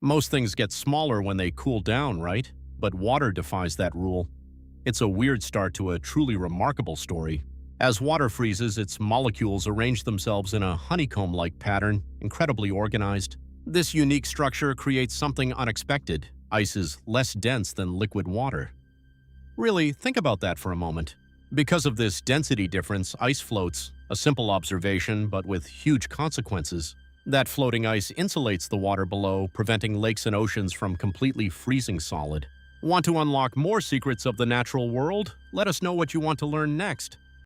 Most things get smaller when they cool down, right? But water defies that rule. It's a weird start to a truly remarkable story. As water freezes, its molecules arrange themselves in a honeycomb-like pattern, incredibly organized. This unique structure creates something unexpected. Ice is less dense than liquid water. Really, think about that for a moment. Because of this density difference, ice floats, a simple observation but with huge consequences. That floating ice insulates the water below, preventing lakes and oceans from completely freezing solid. Want to unlock more secrets of the natural world? Let us know what you want to learn next.